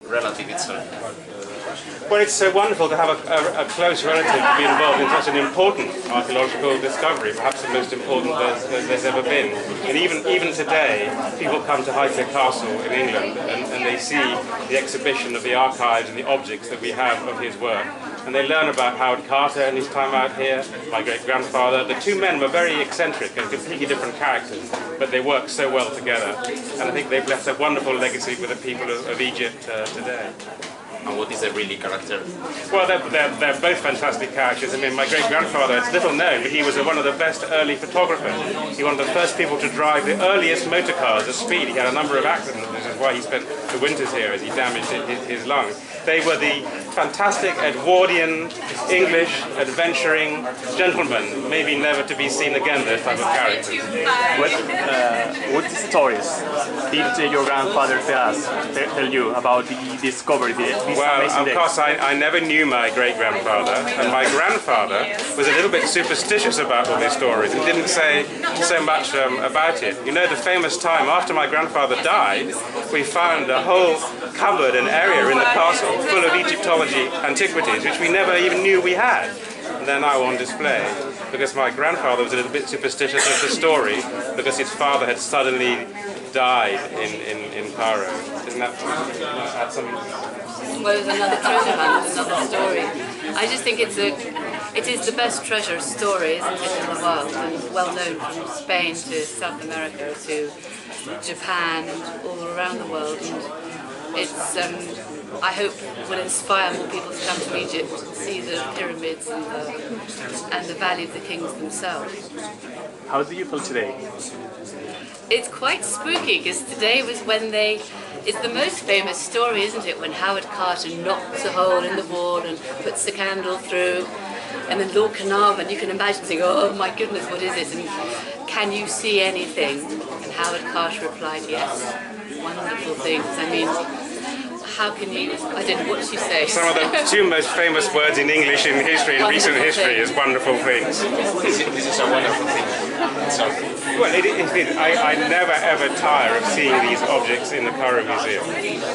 relative itself? Well, it's so wonderful to have a close relative to be involved in such an important archaeological discovery, perhaps the most important there's ever been. And even today, people come to Highclere Castle in England and they see the exhibition of the archives and the objects that we have of his work. And they learn about Howard Carter and his time out here, my great-grandfather. The two men were very eccentric and completely different characters, but they worked so well together. And I think they've left a wonderful legacy with the people of Egypt today. And what is a really character? Well, they're both fantastic characters. I mean, my great-grandfather, it's little known, but he was one of the best early photographers. He was one of the first people to drive the earliest motor cars at speed. He had a number of accidents, which is why he spent the winters here as he damaged his lungs. They were the fantastic Edwardian, English, adventuring gentlemen, maybe never to be seen again, those type of characters. What stories did your grandfather tell you about the discovery, this well, amazing of course, I never knew my great-grandfather, and my grandfather was a little bit superstitious about all these stories and didn't say so much about it. You know, the famous time after my grandfather died, we found a whole cupboard and area in the castle full of Egyptology antiquities, which we never even knew we had. And they're now on display, because my grandfather was a little bit superstitious of the story, because his father had suddenly died in Cairo. Isn't that some... Well, it was another treasure hunt, another story. I just think it is the best treasure story, isn't it, in the world, and well known from Spain to South America to Japan and all around the world. And it's, I hope, will inspire more people to come to Egypt and see the pyramids and the Valley of the Kings themselves. How do you feel today? It's quite spooky, because today was when it's the most famous story, isn't it, when Howard Carter knocks a hole in the wall and puts the candle through, and then Lord Carnvarvon, you can imagine thinking, oh my goodness, what is this, and can you see anything? And Howard Carter replied, yes, wonderful things. I mean, how can you, I don't know what you say. Some of the two most famous words in English in history, in recent history, is wonderful things. This is a wonderful thing. So, well, I never ever tire of seeing these objects in the Cairo Museum.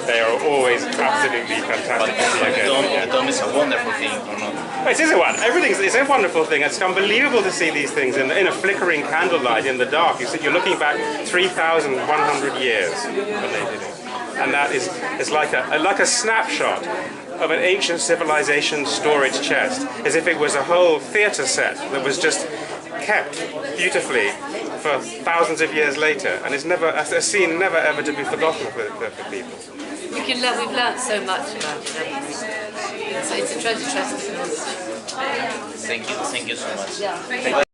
They are always absolutely fantastic to see again. Dome is a wonderful thing, or not? It is a one. It's a wonderful thing. It's unbelievable to see these things in a flickering candlelight in the dark. You're looking back 3,100 years when they did it. And that is, it's like a snapshot of an ancient civilization storage chest, as if it was a whole theatre set that was just kept beautifully for thousands of years later, and it's never a scene never ever to be forgotten for people. We've learnt so much about it. It's a treasure chest of knowledge. Thank you so much.